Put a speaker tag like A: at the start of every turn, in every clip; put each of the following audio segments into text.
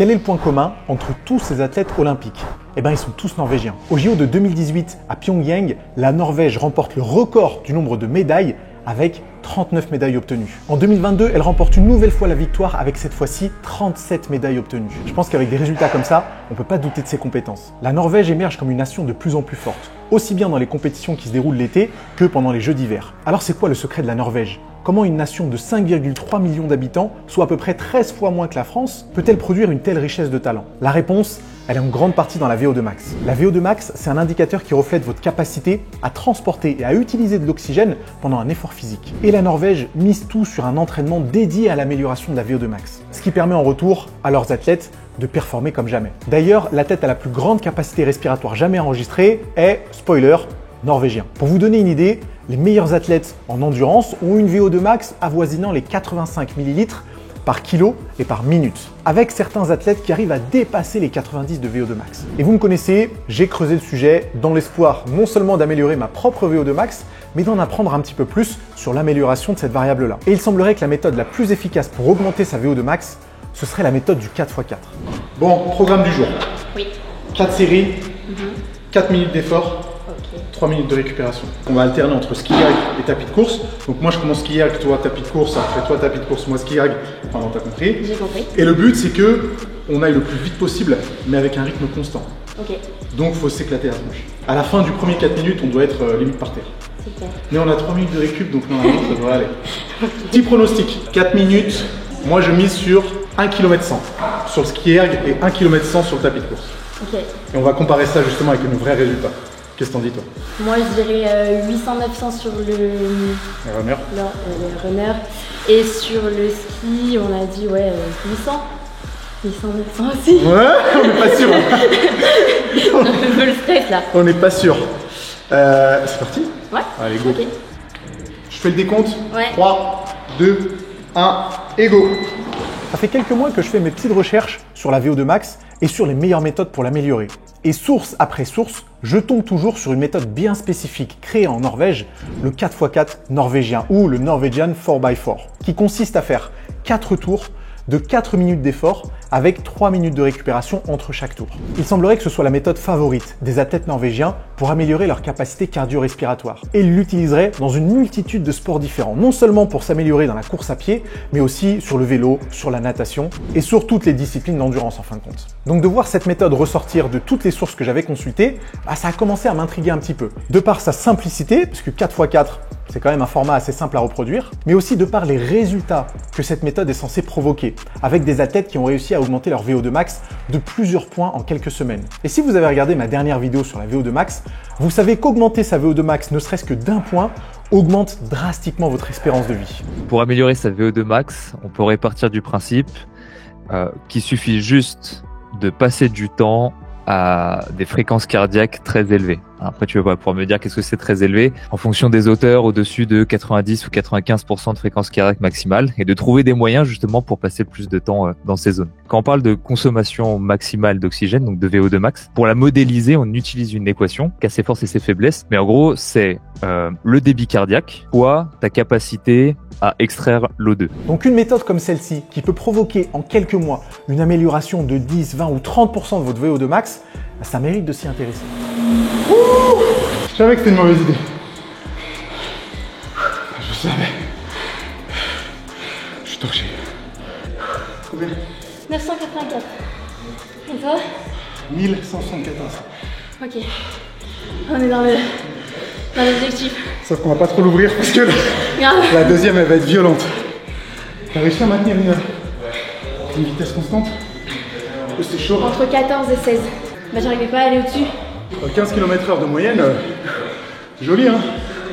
A: Quel est le point commun entre tous ces athlètes olympiques? Eh bien, ils sont tous norvégiens. Au JO de 2018 à Pyongyang, la Norvège remporte le record du nombre de médailles avec 39 médailles obtenues. En 2022, elle remporte une nouvelle fois la victoire avec cette fois-ci 37 médailles obtenues. Je pense qu'avec des résultats comme ça, on ne peut pas douter de ses compétences. La Norvège émerge comme une nation de plus en plus forte, aussi bien dans les compétitions qui se déroulent l'été que pendant les Jeux d'hiver. Alors c'est quoi le secret de la Norvège? Comment une nation de 5,3 millions d'habitants, soit à peu près 13 fois moins que la France, peut-elle produire une telle richesse de talent? La réponse, elle est en grande partie dans la VO2 max. La VO2 max, c'est un indicateur qui reflète votre capacité à transporter et à utiliser de l'oxygène pendant un effort physique. Et la Norvège mise tout sur un entraînement dédié à l'amélioration de la VO2 max, ce qui permet en retour à leurs athlètes de performer comme jamais. D'ailleurs, l'athlète à la plus grande capacité respiratoire jamais enregistrée est, spoiler, norvégien. Pour vous donner une idée, les meilleurs athlètes en endurance ont une VO2 max avoisinant les 85 ml par kilo et par minute, avec certains athlètes qui arrivent à dépasser les 90 de VO2 max. Et vous me connaissez, j'ai creusé le sujet dans l'espoir non seulement d'améliorer ma propre VO2 max, mais d'en apprendre un petit peu plus sur l'amélioration de cette variable-là. Et il semblerait que la méthode la plus efficace pour augmenter sa VO2 max, ce serait la méthode du 4x4. Bon, programme du jour.
B: Oui.
A: 4 séries, 4 minutes d'effort, 3 minutes de récupération. On va alterner entre ski erg et tapis de course. Donc moi je commence ski erg, toi tapis de course, après toi tapis de course, moi ski erg. Enfin t'as compris.
B: J'ai compris.
A: Et le but c'est que on aille le plus vite possible, mais avec un rythme constant.
B: Ok.
A: Donc il faut s'éclater à la tronche. À la fin du premier 4 minutes, on doit être limite par terre.
B: Super.
A: Mais on a 3 minutes de récup, donc normalement ça devrait aller. Petit pronostic, 4 minutes, moi je mise sur 1 km 100 sur le ski erg et 1 km 100 sur le tapis de course.
B: Ok.
A: Et on va comparer ça justement avec nos vrais résultats. Qu'est-ce que t'en dis toi?
B: Moi je dirais 800-900 sur le
A: runner.
B: Le runner. Et sur le ski, on a dit 800. 800-900 aussi.
A: Ouais, on n'est pas sûr.
B: Un peu le stress là.
A: On n'est pas sûr. C'est parti?
B: Ouais.
A: Allez, go.
B: Ok.
A: Je fais le décompte.
B: Ouais.
A: 3, 2, 1 et go. Ça fait quelques mois que je fais mes petites recherches sur la VO2 max et sur les meilleures méthodes pour l'améliorer. Et source après source, je tombe toujours sur une méthode bien spécifique créée en Norvège, le 4x4 norvégien ou le Norwegian 4x4, qui consiste à faire 4 tours de 4 minutes d'effort avec 3 minutes de récupération entre chaque tour. Il semblerait que ce soit la méthode favorite des athlètes norvégiens pour améliorer leur capacité cardio-respiratoire. Et ils l'utiliseraient dans une multitude de sports différents, non seulement pour s'améliorer dans la course à pied, mais aussi sur le vélo, sur la natation et sur toutes les disciplines d'endurance en fin de compte. Donc de voir cette méthode ressortir de toutes les sources que j'avais consultées, ça a commencé à m'intriguer un petit peu. De par sa simplicité, puisque 4x4, c'est quand même un format assez simple à reproduire, mais aussi de par les résultats que cette méthode est censée provoquer, avec des athlètes qui ont réussi à augmenter leur VO2 max de plusieurs points en quelques semaines. Et si vous avez regardé ma dernière vidéo sur la VO2 max, vous savez qu'augmenter sa VO2 max ne serait-ce que d'un point augmente drastiquement votre espérance de vie.
C: Pour améliorer sa VO2 max, on pourrait partir du principe qu'il suffit juste de passer du temps à des fréquences cardiaques très élevées. Après, tu vas pouvoir me dire qu'est-ce que c'est très élevé en fonction des auteurs au-dessus de 90 ou 95% de fréquence cardiaque maximale et de trouver des moyens justement pour passer plus de temps dans ces zones. Quand on parle de consommation maximale d'oxygène, donc de VO2 max, pour la modéliser, on utilise une équation qui a ses forces et ses faiblesses, mais en gros, c'est le débit cardiaque fois ta capacité à extraire l'O2.
A: Donc une méthode comme celle-ci, qui peut provoquer en quelques mois une amélioration de 10, 20 ou 30% de votre VO2 max, ça mérite de s'y intéresser. Je savais que c'était une mauvaise idée. Je savais. Je suis torché. Combien?
B: 984. Et toi?
A: 1174.
B: Ok. On est dans l'objectif.
A: Sauf qu'on va pas trop l'ouvrir parce que la deuxième elle va être violente. T'as réussi à maintenir une vitesse constante? C'est chaud.
B: Entre 14 et 16. Bah j'arrivais pas à aller au-dessus.
A: 15 km/h de moyenne, joli hein?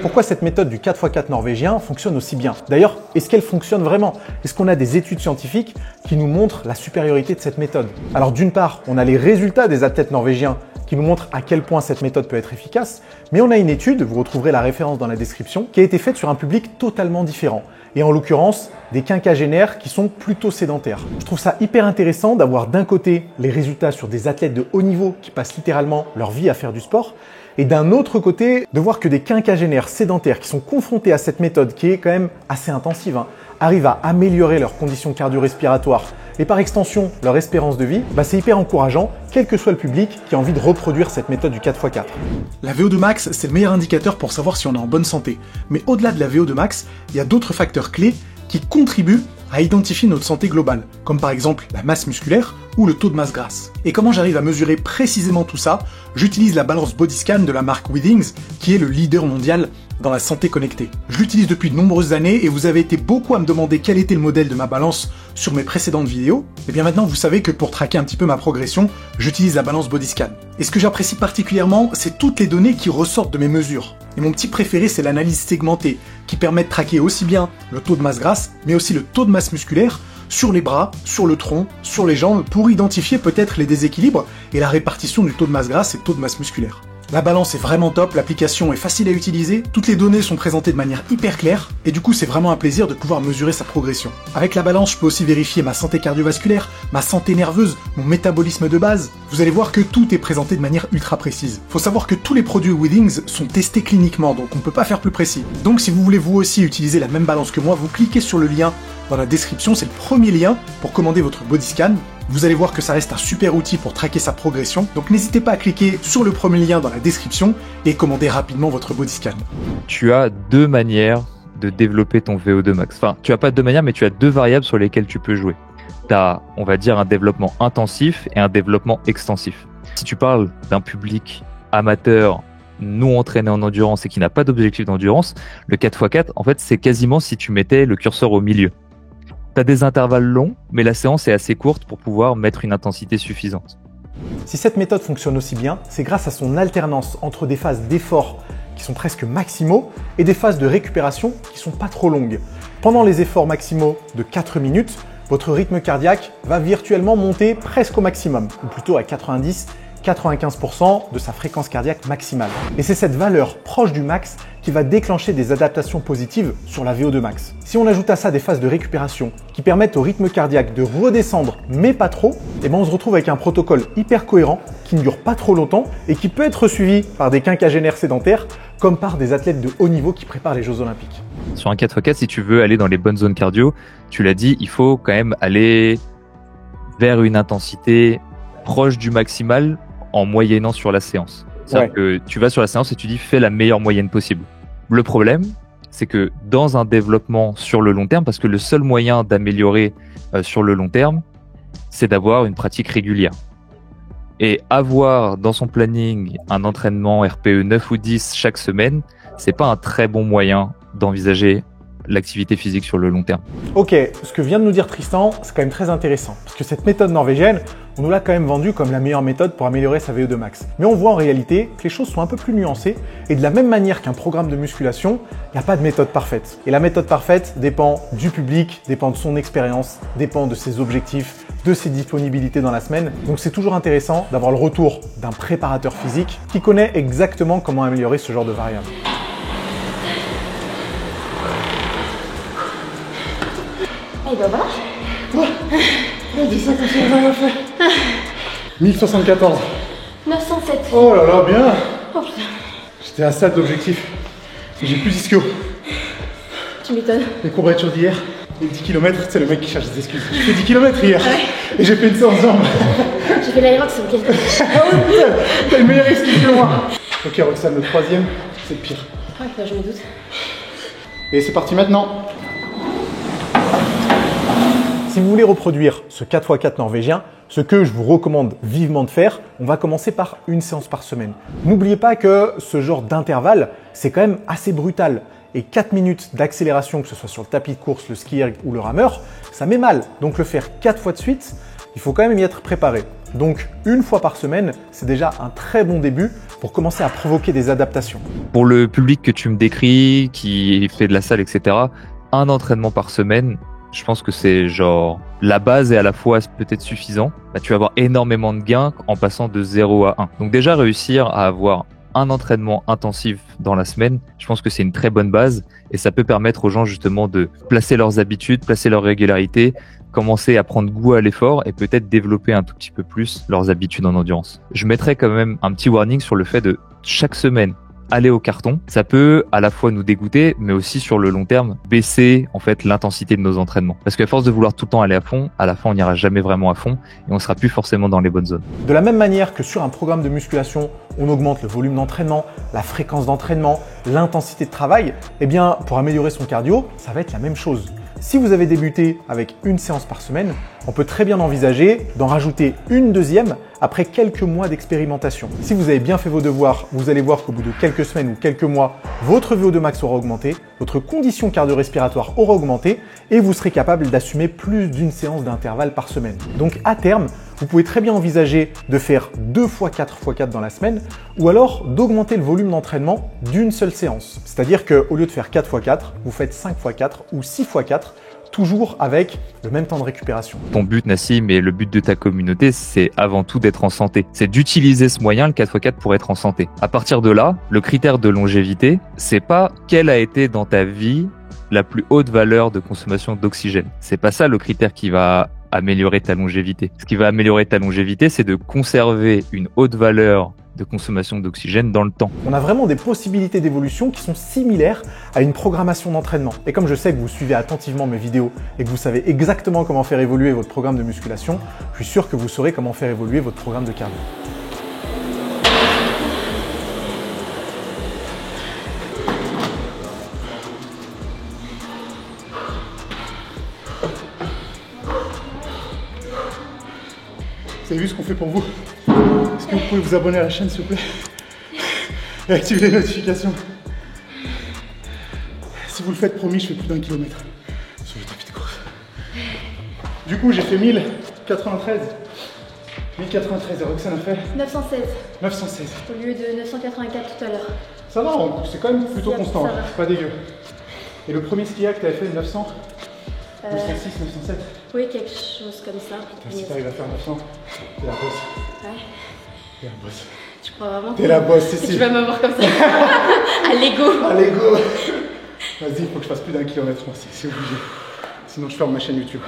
A: Pourquoi cette méthode du 4x4 norvégien fonctionne aussi bien? D'ailleurs, est-ce qu'elle fonctionne vraiment? Est-ce qu'on a des études scientifiques qui nous montrent la supériorité de cette méthode? Alors d'une part, on a les résultats des athlètes norvégiens qui nous montrent à quel point cette méthode peut être efficace, mais on a une étude, vous retrouverez la référence dans la description, qui a été faite sur un public totalement différent, et en l'occurrence des quinquagénaires qui sont plutôt sédentaires. Je trouve ça hyper intéressant d'avoir d'un côté les résultats sur des athlètes de haut niveau qui passent littéralement leur vie à faire du sport, et d'un autre côté de voir que des quinquagénaires sédentaires qui sont confrontés à cette méthode qui est quand même assez intensive, arrivent à améliorer leurs conditions cardio-respiratoires et par extension leur espérance de vie, c'est hyper encourageant, quel que soit le public qui a envie de reproduire cette méthode du 4x4. La VO2 max, c'est le meilleur indicateur pour savoir si on est en bonne santé. Mais au-delà de la VO2 max, il y a d'autres facteurs clés qui contribuent à identifier notre santé globale, comme par exemple la masse musculaire ou le taux de masse grasse. Et comment j'arrive à mesurer précisément tout ça? J'utilise la balance Bodyscan de la marque Withings, qui est le leader mondial dans la santé connectée. Je l'utilise depuis de nombreuses années et vous avez été beaucoup à me demander quel était le modèle de ma balance sur mes précédentes vidéos. Et bien maintenant vous savez que pour traquer un petit peu ma progression, j'utilise la balance Bodyscan. Et ce que j'apprécie particulièrement, c'est toutes les données qui ressortent de mes mesures. Et mon petit préféré, c'est l'analyse segmentée, qui permet de traquer aussi bien le taux de masse grasse, mais aussi le taux de masse musculaire, sur les bras, sur le tronc, sur les jambes, pour identifier peut-être les déséquilibres et la répartition du taux de masse grasse et taux de masse musculaire. La balance est vraiment top, l'application est facile à utiliser, toutes les données sont présentées de manière hyper claire, et du coup c'est vraiment un plaisir de pouvoir mesurer sa progression. Avec la balance, je peux aussi vérifier ma santé cardiovasculaire, ma santé nerveuse, mon métabolisme de base. Vous allez voir que tout est présenté de manière ultra précise. Faut savoir que tous les produits Withings sont testés cliniquement, donc on peut pas faire plus précis. Donc si vous voulez vous aussi utiliser la même balance que moi, vous cliquez sur le lien dans la description, c'est le premier lien pour commander votre Bodyscan. Vous allez voir que ça reste un super outil pour traquer sa progression, donc n'hésitez pas à cliquer sur le premier lien dans la description et commander rapidement votre Bodyscan.
C: Tu as deux manières de développer ton VO2 max. Enfin, tu as pas deux manières, mais tu as deux variables sur lesquelles tu peux jouer. Tu as, on va dire, un développement intensif et un développement extensif. Si tu parles d'un public amateur, non entraîné en endurance et qui n'a pas d'objectif d'endurance, le 4x4, en fait, c'est quasiment si tu mettais le curseur au milieu. T'as des intervalles longs, mais la séance est assez courte pour pouvoir mettre une intensité suffisante.
A: Si cette méthode fonctionne aussi bien, c'est grâce à son alternance entre des phases d'effort qui sont presque maximaux et des phases de récupération qui sont pas trop longues. Pendant les efforts maximaux de 4 minutes, votre rythme cardiaque va virtuellement monter presque au maximum, ou plutôt à 90-95% de sa fréquence cardiaque maximale. Et c'est cette valeur proche du max qui va déclencher des adaptations positives sur la VO2 max. Si on ajoute à ça des phases de récupération qui permettent au rythme cardiaque de redescendre mais pas trop, on se retrouve avec un protocole hyper cohérent qui ne dure pas trop longtemps et qui peut être suivi par des quinquagénaires sédentaires comme par des athlètes de haut niveau qui préparent les Jeux Olympiques.
C: Sur un 4x4, si tu veux aller dans les bonnes zones cardio, tu l'as dit, il faut quand même aller vers une intensité proche du maximal en moyennant sur la séance. C'est-à-dire que tu vas sur la séance et tu dis fais la meilleure moyenne possible. Le problème, c'est que dans un développement sur le long terme, parce que le seul moyen d'améliorer sur le long terme, c'est d'avoir une pratique régulière. Et avoir dans son planning un entraînement RPE 9 ou 10 chaque semaine, c'est pas un très bon moyen d'envisager l'activité physique sur le long terme.
A: Ok, ce que vient de nous dire Tristan, c'est quand même très intéressant, parce que cette méthode norvégienne, on nous l'a quand même vendue comme la meilleure méthode pour améliorer sa VO2 max. Mais on voit en réalité que les choses sont un peu plus nuancées, et de la même manière qu'un programme de musculation, il n'y a pas de méthode parfaite. Et la méthode parfaite dépend du public, dépend de son expérience, dépend de ses objectifs, de ses disponibilités dans la semaine. Donc c'est toujours intéressant d'avoir le retour d'un préparateur physique qui connaît exactement comment améliorer ce genre de variables.
B: Et ben voilà.
A: Oh, 1074.
B: 907.
A: Oh là là, bien.
B: Oh putain.
A: J'étais à ça d'objectif. J'ai plus d'ischio.
B: Tu m'étonnes.
A: Les courbatures d'hier, les 10 km, c'est le mec qui cherche des excuses. J'ai fait 10 km hier et j'ai fait une séance jambes.
B: J'ai fait l'aérox ce week-end.
A: Ah ouais, putain, t'as une meilleure excuse que moi. Ok Roxane, le troisième, c'est le pire.
B: Ouais, bah, je me doute.
A: Et c'est parti maintenant. Si vous voulez reproduire ce 4x4 norvégien, ce que je vous recommande vivement de faire, on va commencer par une séance par semaine. N'oubliez pas que ce genre d'intervalle, c'est quand même assez brutal. Et 4 minutes d'accélération, que ce soit sur le tapis de course, le ski erg ou le rameur, ça met mal. Donc le faire 4 fois de suite, il faut quand même y être préparé. Donc une fois par semaine, c'est déjà un très bon début pour commencer à provoquer des adaptations.
C: Pour le public que tu me décris, qui fait de la salle, etc., un entraînement par semaine, je pense que c'est genre la base est à la fois peut-être suffisant. Bah, tu vas avoir énormément de gains en passant de 0 à 1. Donc déjà réussir à avoir un entraînement intensif dans la semaine, je pense que c'est une très bonne base et ça peut permettre aux gens justement de placer leurs habitudes, placer leur régularité, commencer à prendre goût à l'effort et peut-être développer un tout petit peu plus leurs habitudes en endurance. Je mettrais quand même un petit warning sur le fait de chaque semaine aller au carton. Ça peut à la fois nous dégoûter, mais aussi sur le long terme baisser en fait l'intensité de nos entraînements. Parce qu'à force de vouloir tout le temps aller à fond, à la fin on n'ira jamais vraiment à fond et on sera plus forcément dans les bonnes zones.
A: De la même manière que sur un programme de musculation, on augmente le volume d'entraînement, la fréquence d'entraînement, l'intensité de travail, eh bien pour améliorer son cardio, ça va être la même chose. Si vous avez débuté avec une séance par semaine, on peut très bien envisager d'en rajouter une deuxième après quelques mois d'expérimentation. Si vous avez bien fait vos devoirs, vous allez voir qu'au bout de quelques semaines ou quelques mois, votre VO2 max aura augmenté, votre condition cardio-respiratoire aura augmenté et vous serez capable d'assumer plus d'une séance d'intervalle par semaine. Donc à terme, vous pouvez très bien envisager de faire 2 x 4 x 4 dans la semaine ou alors d'augmenter le volume d'entraînement d'une seule séance. C'est-à-dire qu'au lieu de faire 4 x 4, vous faites 5 x 4 ou 6 x 4, toujours avec le même temps de récupération.
C: Ton but, Nassim, et le but de ta communauté, c'est avant tout d'être en santé. C'est d'utiliser ce moyen, le 4x4, pour être en santé. À partir de là, le critère de longévité, c'est pas quelle a été dans ta vie la plus haute valeur de consommation d'oxygène. C'est pas ça le critère qui va améliorer ta longévité. Ce qui va améliorer ta longévité, c'est de conserver une haute valeur de consommation d'oxygène dans le temps.
A: On a vraiment des possibilités d'évolution qui sont similaires à une programmation d'entraînement. Et comme je sais que vous suivez attentivement mes vidéos et que vous savez exactement comment faire évoluer votre programme de musculation, je suis sûr que vous saurez comment faire évoluer votre programme de cardio. Vous avez vu ce qu'on fait pour vous? Est-ce que vous pouvez vous abonner à la chaîne s'il vous plaît? Et activer les notifications. Si vous le faites, promis, je fais plus d'1 kilomètre sur le tapis de course. Du coup, j'ai fait 1093. 1093 et Roxane a fait
B: 916
A: 916.
B: au lieu de 984 tout à l'heure.
A: Ça va, c'est quand même plutôt constant,
B: ça va.
A: c'est pas dégueu. Et le premier ski que tu avais fait 900 906, 907.
B: Oui, quelque chose comme ça.
A: Si t'arrives à faire 900, t'es la boss.
B: Ouais.
A: T'es la boss.
B: Tu crois vraiment
A: T'es la boss,
B: que
A: si.
B: tu vas m'avoir comme ça? À l'ego.
A: Allez, go. Vas-y, il faut que je fasse plus d'1 kilomètre, moi, c'est obligé. Sinon, je ferme ma chaîne YouTube.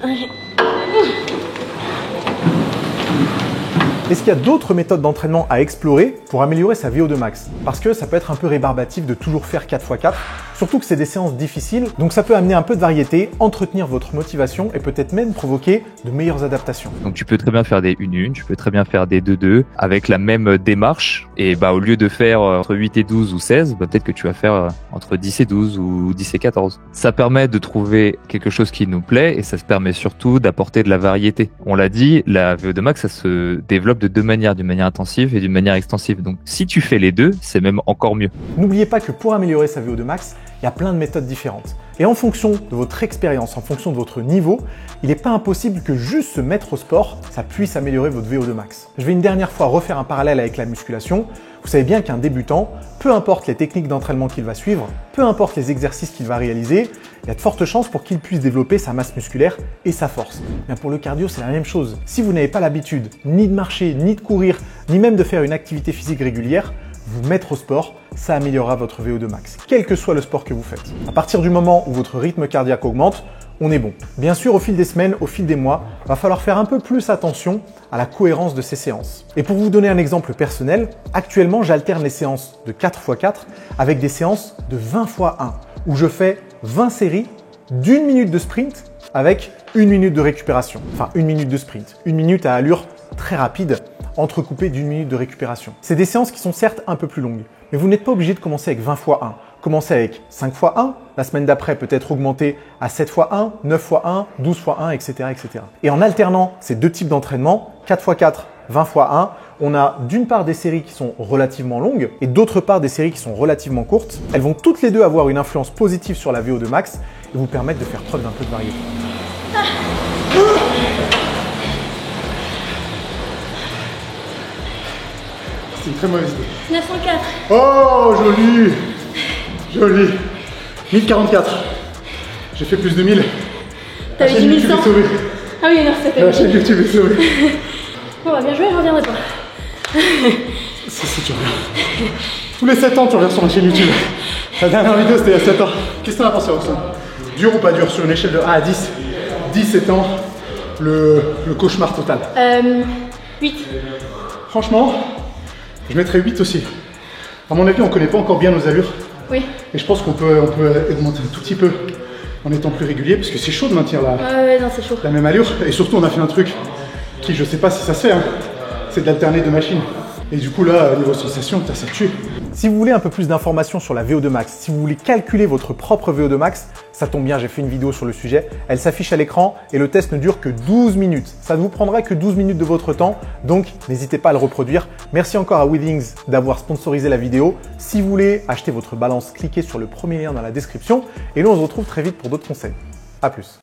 B: Allez.
A: Est-ce qu'il y a d'autres méthodes d'entraînement à explorer pour améliorer sa VO2 max? Parce que ça peut être un peu rébarbatif de toujours faire 4 x 4, surtout que c'est des séances difficiles, donc ça peut amener un peu de variété, entretenir votre motivation et peut-être même provoquer de meilleures adaptations.
C: Donc tu peux très bien faire des 1-1, tu peux très bien faire des 2-2 avec la même démarche et au lieu de faire entre 8 et 12 ou 16, peut-être que tu vas faire entre 10 et 12 ou 10 et 14. Ça permet de trouver quelque chose qui nous plaît et ça se permet surtout d'apporter de la variété. On l'a dit, la VO2 max, ça se développe de deux manières, d'une manière intensive et d'une manière extensive. Donc si tu fais les deux, c'est même encore mieux.
A: N'oubliez pas que pour améliorer sa VO2 max, il y a plein de méthodes différentes. Et en fonction de votre expérience, en fonction de votre niveau, il n'est pas impossible que juste se mettre au sport, ça puisse améliorer votre VO2 max. Je vais une dernière fois refaire un parallèle avec la musculation. Vous savez bien qu'un débutant, peu importe les techniques d'entraînement qu'il va suivre, peu importe les exercices qu'il va réaliser, il y a de fortes chances pour qu'il puisse développer sa masse musculaire et sa force. Bien pour le cardio, c'est la même chose. Si vous n'avez pas l'habitude ni de marcher, ni de courir, ni même de faire une activité physique régulière, vous mettre au sport, ça améliorera votre VO2 max, quel que soit le sport que vous faites. À partir du moment où votre rythme cardiaque augmente, on est bon. Bien sûr, au fil des semaines, au fil des mois, il va falloir faire un peu plus attention à la cohérence de ces séances. Et pour vous donner un exemple personnel, actuellement, j'alterne les séances de 4 x 4 avec des séances de 20 x 1, où je fais 20 séries d'1 minute de sprint avec 1 minute de récupération. Enfin, 1 minute de sprint. 1 minute à allure très rapide, entrecoupée d'1 minute de récupération. C'est des séances qui sont certes un peu plus longues, mais vous n'êtes pas obligé de commencer avec 20 x 1. Commencez avec 5 x 1, la semaine d'après peut-être augmenter à 7 x 1, 9 x 1, 12 x 1, etc., etc. Et en alternant ces deux types d'entraînement, 4 x 4, 20 x 1, on a d'une part des séries qui sont relativement longues et d'autre part des séries qui sont relativement courtes. Elles vont toutes les deux avoir une influence positive sur la VO2 max et vous permettre de faire preuve d'un peu de variété. C'est une très mauvaise idée.
B: 904.
A: Oh, joli! Joli! 1044. J'ai fait plus de 1000.
B: T'avais dit 1100. Ah oui, non, c'était.
A: La chaîne YouTube est sauvée.
B: Bon, bah bien joué, je reviendrai pas.
A: Si, tu reviens. Tous les 7 ans, tu reviens sur ma chaîne YouTube. La dernière vidéo, c'était il y a 7 ans. Qu'est-ce que t'en as pensé, Roxane? Dur ou pas dur sur une échelle de 1 à 10? 10 étant le cauchemar total.
B: 8.
A: Franchement, Je mettrais 8 aussi. À mon avis, on ne connaît pas encore bien nos allures.
B: Oui.
A: Et je pense qu'on peut augmenter un tout petit peu en étant plus régulier, parce que c'est chaud de maintenir
B: Ouais, non, c'est chaud.
A: la même allure. Et surtout, on a fait un truc qui, je sais pas si ça se fait, hein, c'est d'alterner deux machines. Et du coup, là, niveau sensation, ça tue. Si vous voulez un peu plus d'informations sur la VO2 max, si vous voulez calculer votre propre VO2 max, ça tombe bien, j'ai fait une vidéo sur le sujet. Elle s'affiche à l'écran et le test ne dure que 12 minutes. Ça ne vous prendra que 12 minutes de votre temps, donc n'hésitez pas à le reproduire. Merci encore à Withings d'avoir sponsorisé la vidéo. Si vous voulez acheter votre balance, cliquez sur le premier lien dans la description. Et nous, on se retrouve très vite pour d'autres conseils. À plus.